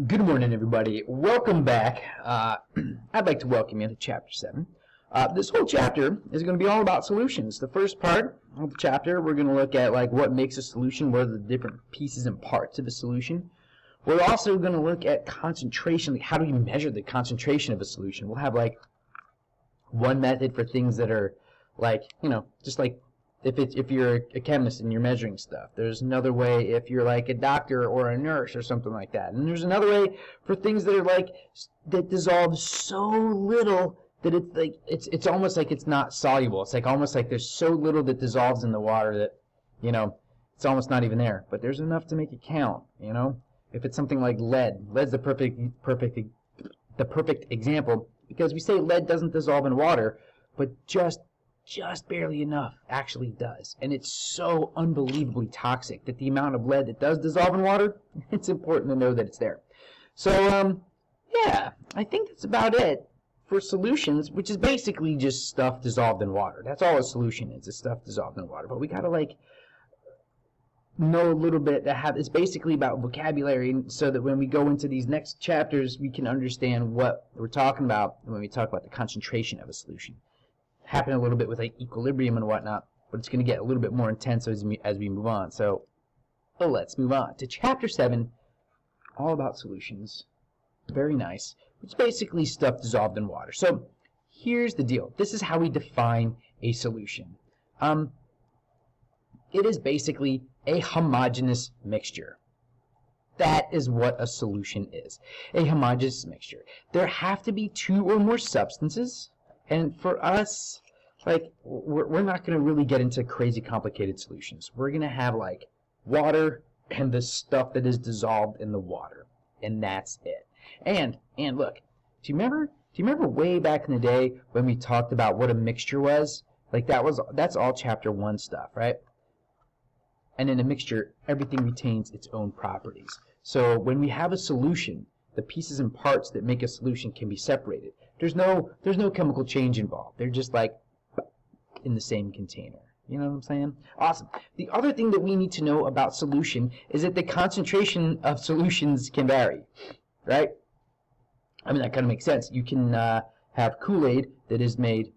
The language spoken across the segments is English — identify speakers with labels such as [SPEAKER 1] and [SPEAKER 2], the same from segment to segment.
[SPEAKER 1] Good morning, everybody. Welcome back. I'd like to welcome you to Chapter 7. This whole chapter is going to be all about solutions. The first part of the chapter, we're going to look at what makes a solution, what are the different pieces and parts of a solution. We're also going to look at concentration, how do we measure the concentration of a solution. We'll have one method for things that are just like if you're a chemist and you're measuring stuff. There's another way if you're like a doctor or a nurse or something like that. And there's another way for things that are that dissolve so little that it's almost like it's not soluble. It's almost like there's so little that dissolves in the water that, it's almost not even there. But there's enough to make it count, If it's something like lead, lead's the perfect example, because we say lead doesn't dissolve in water, but just barely enough actually does. And it's so unbelievably toxic that the amount of lead that does dissolve in water, it's important to know that it's there. So, yeah, I think that's about it for solutions, which is basically just stuff dissolved in water. That's all a solution is stuff dissolved in water. But we gotta know a little bit it's basically about vocabulary, so that when we go into these next chapters, we can understand what we're talking about when we talk about the concentration of a solution. Happen a little bit with equilibrium and whatnot, but it's going to get a little bit more intense as we move on. So let's move on to Chapter 7, all about solutions. Very nice. It's basically stuff dissolved in water. So here's the deal. This is how we define a solution. It is basically a homogeneous mixture. That is what a solution is. A homogeneous mixture. There have to be two or more substances. And for us, we're not going to really get into crazy complicated solutions. We're going to have water and the stuff that is dissolved in the water, and that's it. And look, do you remember way back in the day when we talked about what a mixture was? That's all Chapter 1 stuff, right? And in a mixture, everything retains its own properties. So when we have a solution, the pieces and parts that make a solution can be separated. There's no chemical change involved. They're just in the same container. You know what I'm saying? Awesome. The other thing that we need to know about solution is that the concentration of solutions can vary, right? I mean, that kind of makes sense. You can have Kool-Aid that is made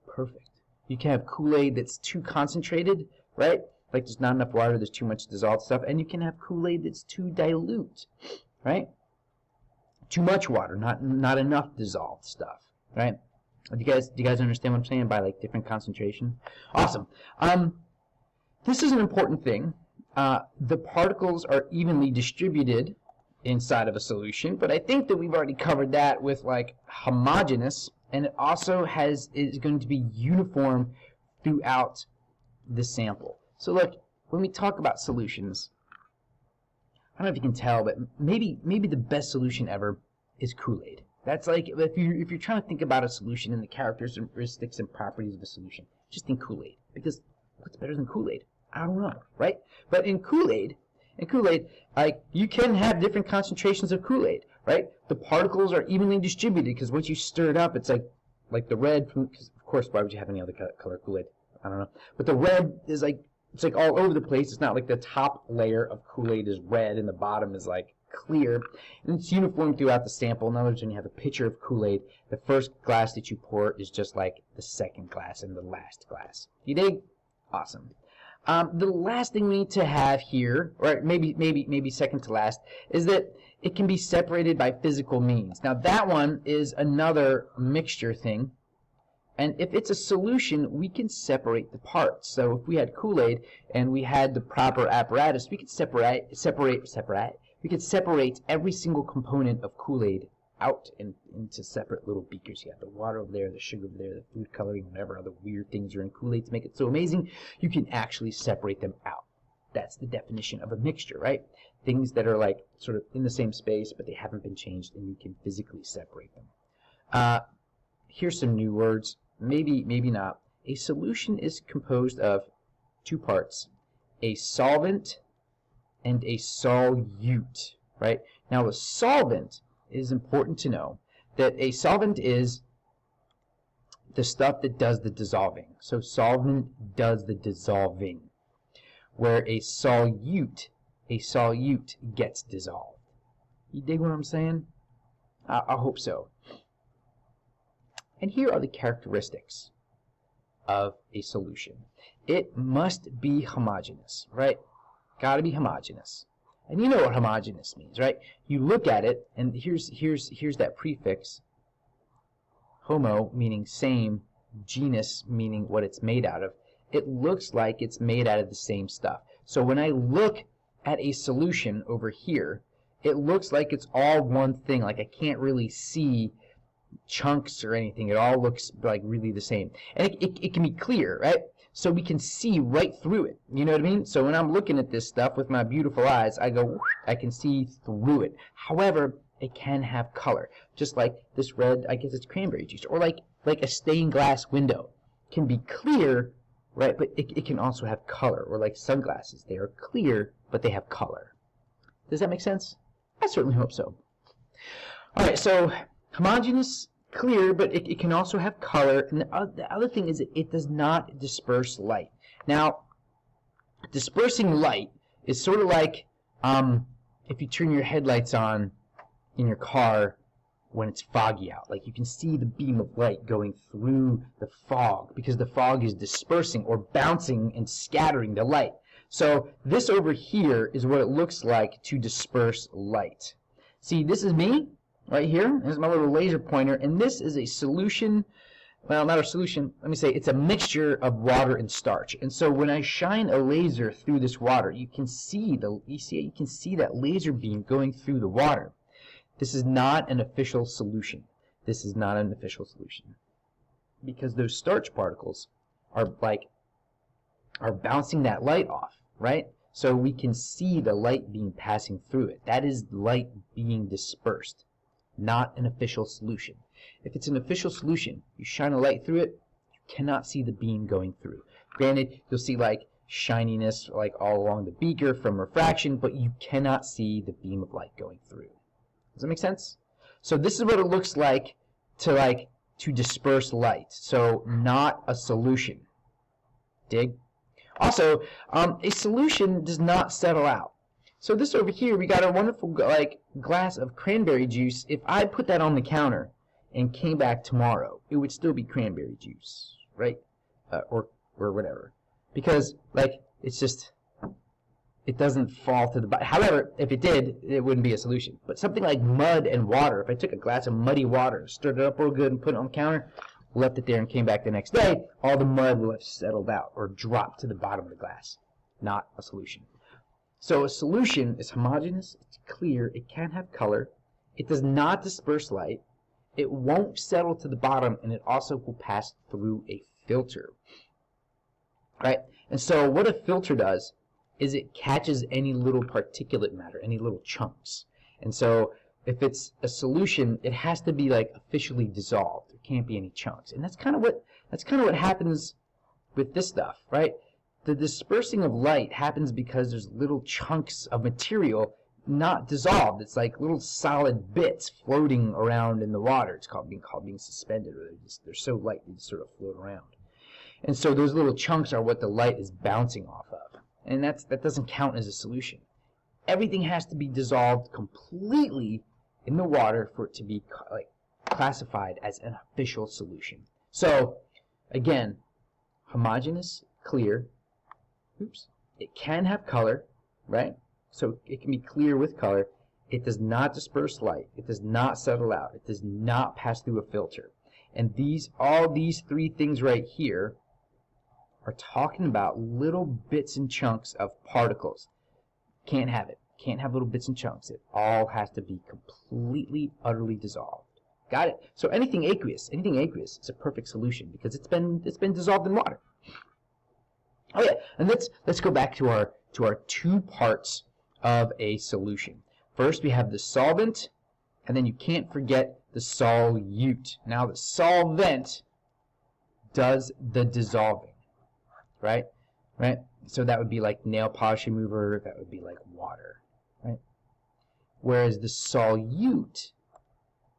[SPEAKER 1] perfect. You can have Kool-Aid that's too concentrated, right? There's not enough water, there's too much dissolved stuff. And you can have Kool-Aid that's too dilute, right? Too much water, not enough dissolved stuff, right? Do you guys understand what I'm saying by different concentration? Awesome. This is an important thing. The particles are evenly distributed inside of a solution, but I think that we've already covered that with homogeneous, and it also is going to be uniform throughout the sample. So look, when we talk about solutions, I don't know if you can tell, but maybe the best solution ever is Kool-Aid. That's if you're trying to think about a solution and the characteristics and properties of a solution, just think Kool-Aid. Because what's better than Kool-Aid? I don't know, right? But in Kool-Aid, you can have different concentrations of Kool-Aid, right? The particles are evenly distributed because once you stir it up, it's like the red from. Because of course, why would you have any other color Kool-Aid? I don't know. But the red is it's all over the place. It's not like the top layer of Kool-Aid is red and the bottom is clear. And it's uniform throughout the sample. In other words, when you have a pitcher of Kool-Aid, the first glass that you pour is just like the second glass and the last glass. You dig? Awesome. The last thing we need to have here, or maybe second to last, is that it can be separated by physical means. Now that one is another mixture thing. And if it's a solution, we can separate the parts. So if we had Kool-Aid and we had the proper apparatus, we could separate. We could separate every single component of Kool-Aid out into separate little beakers. You have the water over there, the sugar over there, the food coloring, whatever other weird things are in Kool-Aid to make it so amazing. You can actually separate them out. That's the definition of a mixture, right? Things that are sort of in the same space, but they haven't been changed, and you can physically separate them. Here's some new words. Maybe not. A solution is composed of two parts, a solvent and a solute, right? Now a solvent, it is important to know that a solvent is the stuff that does the dissolving. So solvent does the dissolving, where a solute gets dissolved. You dig what I'm saying? I hope so. And here are the characteristics of a solution. It must be homogeneous, right? Got to be homogeneous. And you know what homogeneous means, right? You look at it, and here's that prefix, homo meaning same, genus meaning what it's made out of. It looks like it's made out of the same stuff. So when I look at a solution over here, it looks like it's all one thing. Like I can't really see chunks or anything. It all looks like really the same. And it can be clear, right? So we can see right through it. You know what I mean? So when I'm looking at this stuff with my beautiful eyes, I can see through it. However, it can have color. Just like this red, I guess it's cranberry juice. Or like a stained glass window can be clear, right? But it can also have color. Or like sunglasses. They are clear, but they have color. Does that make sense? I certainly hope so. All right, so homogeneous, clear, but it can also have color. And the other thing is it does not disperse light. Now, dispersing light is sort of like if you turn your headlights on in your car when it's foggy out. Like you can see the beam of light going through the fog because the fog is dispersing or bouncing and scattering the light. So this over here is what it looks like to disperse light. See, this is me right here. This is my little laser pointer, and this is a solution. Well, not a solution. Let me say it's a mixture of water and starch. And so when I shine a laser through this water, you can see that laser beam going through the water. This is not an official solution. This is not an official solution because those starch particles are bouncing that light off, right? So we can see the light beam passing through it. That is light being dispersed, not an official solution. If it's an official solution, you shine a light through it, you cannot see the beam going through. Granted, you'll see like shininess like all along the beaker from refraction, but you cannot see the beam of light going through. Does that make sense? So this is what it looks like to disperse light. So not a solution. Dig? Also, a solution does not settle out. So this over here, we got a wonderful glass of cranberry juice. If I put that on the counter and came back tomorrow, it would still be cranberry juice, right? Or whatever, because it's just it doesn't fall to the bottom. However, if it did, it wouldn't be a solution. But something like mud and water, if I took a glass of muddy water, stirred it up real good, and put it on the counter, left it there and came back the next day, all the mud will have settled out or dropped to the bottom of the glass. Not a solution. So a solution is homogeneous, it's clear, it can have color, it does not disperse light, it won't settle to the bottom, and it also will pass through a filter. Right? And so what a filter does is it catches any little particulate matter, any little chunks. And so if it's a solution, it has to be officially dissolved. There can't be any chunks. And that's kind of what happens with this stuff, right? The dispersing of light happens because there's little chunks of material not dissolved. It's like little solid bits floating around in the water. It's called being suspended, or they're so light they just sort of float around. And so those little chunks are what the light is bouncing off of. And that doesn't count as a solution. Everything has to be dissolved completely in the water for it to be classified as an official solution. So again, homogeneous, clear. Oops. It can have color, right? So it can be clear with color. It does not disperse light. It does not settle out. It does not pass through a filter. And all these three things right here are talking about little bits and chunks of particles. Can't have it. Can't have little bits and chunks. It all has to be completely, utterly dissolved. Got it? So anything aqueous is a perfect solution because it's been dissolved in water. Oh yeah, and let's go back to our two parts of a solution. First we have the solvent, and then you can't forget the solute. Now the solvent does the dissolving, right? Right? So that would be like nail polish remover, that would be like water, right? Whereas the solute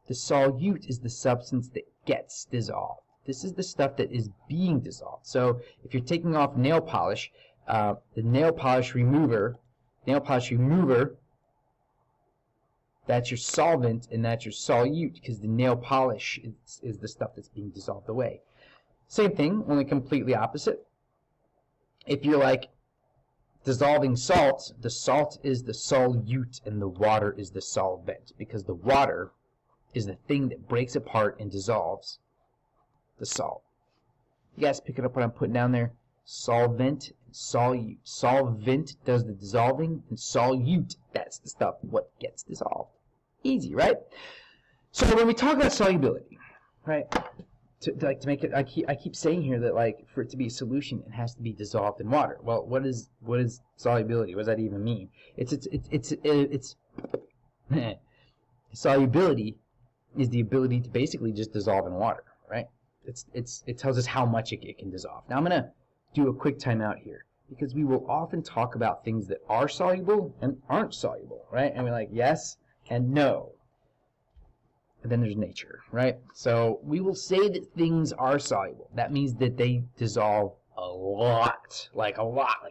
[SPEAKER 1] is the substance that gets dissolved. This is the stuff that is being dissolved. So if you're taking off nail polish, the nail polish remover That's your solvent, and that's your solute, because the nail polish is the stuff that's being dissolved away. Same thing, only completely opposite. If you're like dissolving salt, the salt is the solute and the water is the solvent, because the water is the thing that breaks apart and dissolves the salt. You guys picking up what I'm putting down there? Solvent and solute. Solvent does the dissolving, and solute, that's the stuff what gets dissolved. Easy, right? So when we talk about solubility, right? To make it, I keep saying here that like for it to be a solution, it has to be dissolved in water. Well, what is solubility? What does that even mean? It's solubility is the ability to basically just dissolve in water, right? It tells us how much it can dissolve. Now I'm gonna do a quick timeout here, because we will often talk about things that are soluble and aren't soluble, right? And we're like yes and no. And then there's nature, right? So we will say that things are soluble. That means that they dissolve a lot, like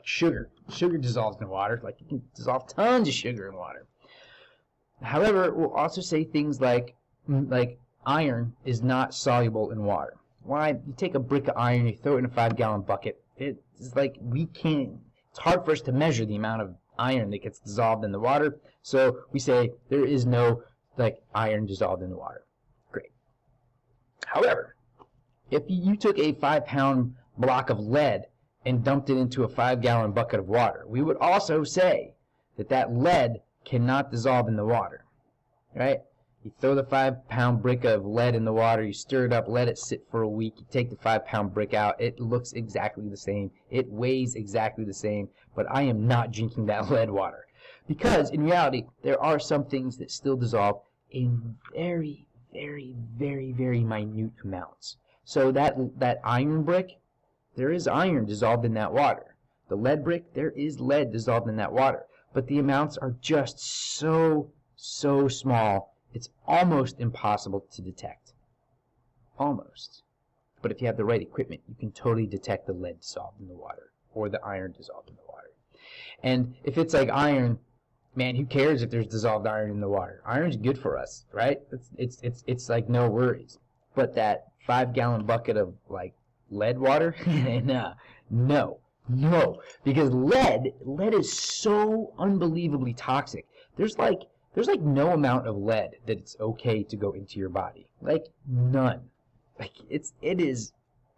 [SPEAKER 1] sugar. Sugar dissolves in water, like you can dissolve tons of sugar in water. However, we'll also say things like iron is not soluble in water. Why? You take a brick of iron, you throw it in a 5-gallon bucket. It's like it's hard for us to measure the amount of iron that gets dissolved in the water. So we say there is no iron dissolved in the water. Great. However, if you took a 5-pound block of lead and dumped it into a 5-gallon bucket of water, we would also say that lead cannot dissolve in the water, right? You throw the 5-pound brick of lead in the water, you stir it up, let it sit for a week, you take the 5-pound brick out, it looks exactly the same, it weighs exactly the same, but I am not drinking that lead water. Because in reality, there are some things that still dissolve in very, very, very, very minute amounts. So that iron brick, there is iron dissolved in that water. The lead brick, there is lead dissolved in that water. But the amounts are just so small, it's almost impossible to detect. Almost. But if you have the right equipment, you can totally detect the lead dissolved in the water, or the iron dissolved in the water. And if it's like iron, man, who cares if there's dissolved iron in the water? Iron's good for us, right? It's like no worries. But that 5-gallon bucket of like lead water, no, because lead is so unbelievably toxic. There's like no amount of lead that it's okay to go into your body. Like none. Like it is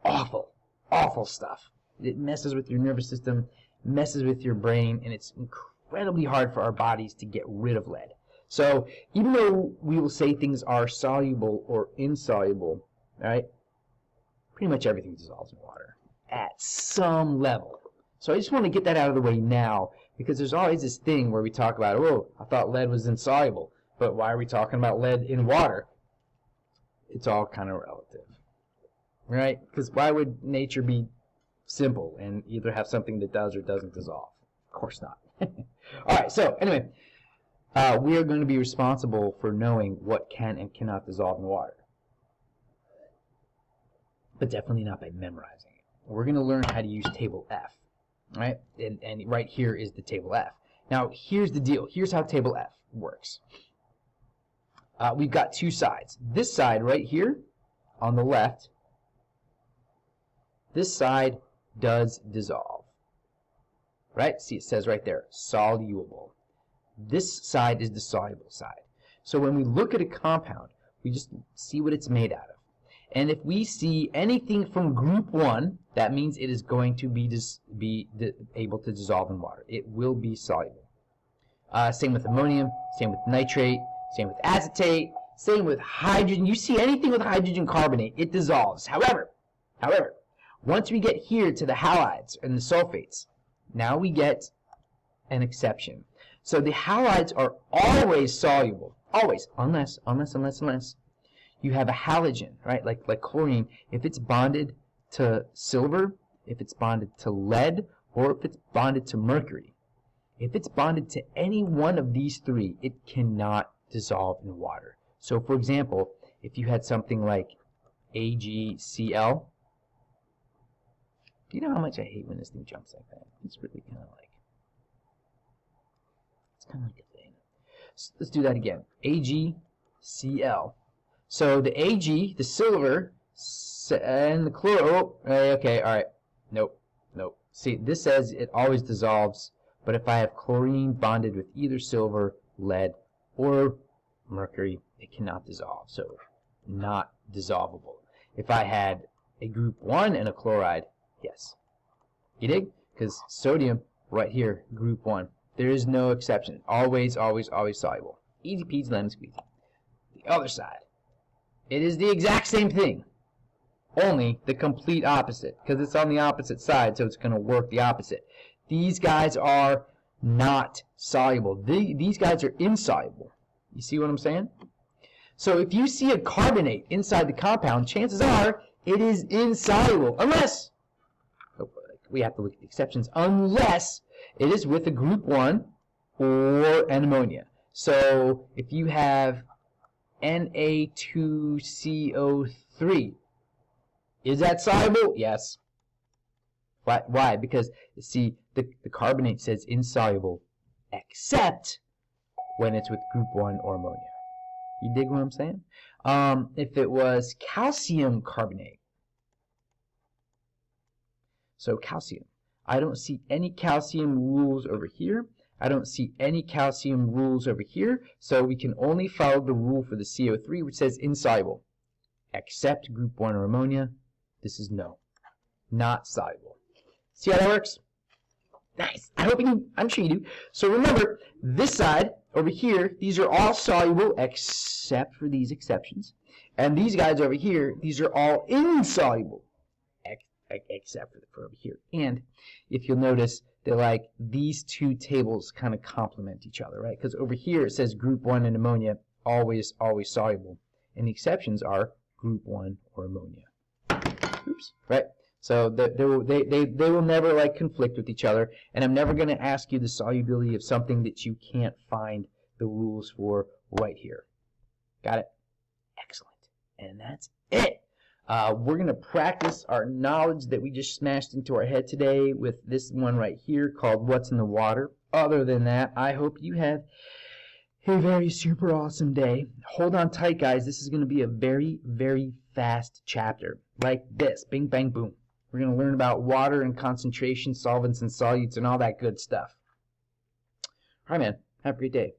[SPEAKER 1] awful stuff. It messes with your nervous system, messes with your brain, and it's incredibly hard for our bodies to get rid of lead. So even though we will say things are soluble or insoluble, right? Pretty much everything dissolves in water at some level. So I just want to get that out of the way now, because there's always this thing where we talk about, oh, I thought lead was insoluble, but why are we talking about lead in water? It's all kind of relative, right? Because why would nature be simple and either have something that does or doesn't dissolve? Of course not. All right, so anyway, we are going to be responsible for knowing what can and cannot dissolve in water, but definitely not by memorizing it. We're going to learn how to use table F, right? And right here is the table F. Now, here's the deal. Here's how table F works. We've got two sides. This side right here on the left, this side does dissolve. Right? See, it says right there, soluble. This side is the soluble side. So when we look at a compound, we just see what it's made out of. And if we see anything from group 1, that means it is going to be able to dissolve in water. It will be soluble. Same with ammonium, same with nitrate, same with acetate, same with hydrogen. You see anything with hydrogen carbonate, it dissolves. However, once we get here to the halides and the sulfates, now we get an exception. So the halides are always soluble, always, unless you have a halogen, right? Like chlorine, if it's bonded to silver, if it's bonded to lead, or if it's bonded to mercury. If it's bonded to any one of these three, it cannot dissolve in water. So for example, if you had something like AgCl, you know how much I hate when this thing jumps like that? It's really kind of like a thing. let's do that again. AgCl. So the Ag, the silver, and the chloro. Okay, all right. Nope. See, this says it always dissolves, but if I have chlorine bonded with either silver, lead, or mercury, it cannot dissolve. So not dissolvable. If I had a group 1 and a chloride, yes. You dig? Because sodium, right here, group 1. There is no exception. Always, always, always soluble. Easy peasy lemon squeezy. The other side. It is the exact same thing. Only the complete opposite. Because it's on the opposite side, so it's going to work the opposite. These guys are not soluble. These guys are insoluble. You see what I'm saying? So if you see a carbonate inside the compound, chances are it is insoluble. Unless, we have to look at the exceptions, unless it is with a group 1 or an ammonia. So if you have Na2CO3, is that soluble? Yes. Why? Because, see, the carbonate says insoluble, except when it's with group 1 or ammonia. You dig what I'm saying? If it was calcium carbonate, so calcium, I don't see any calcium rules over here. I don't see any calcium rules over here, so we can only follow the rule for the CO3, which says insoluble, except group 1 or ammonia. This is no, not soluble. See how that works? Nice. I hope you do. I'm sure you do. So remember, this side over here, these are all soluble except for these exceptions. And these guys over here, these are all insoluble except for over here. And if you'll notice, they're like these two tables kind of complement each other, right? Because over here it says group 1 and ammonia, always, always soluble. And the exceptions are group 1 or ammonia. Oops, right? So they will never like conflict with each other, and I'm never going to ask you the solubility of something that you can't find the rules for right here. Got it? Excellent. And that's it. We're going to practice our knowledge that we just smashed into our head today with this one right here called What's in the Water. Other than that, I hope you have a very super awesome day. Hold on tight, guys. This is going to be a very, very fast chapter. Like this. Bing, bang, boom. We're going to learn about water and concentration, solvents and solutes, and all that good stuff. All right, man. Have a great day.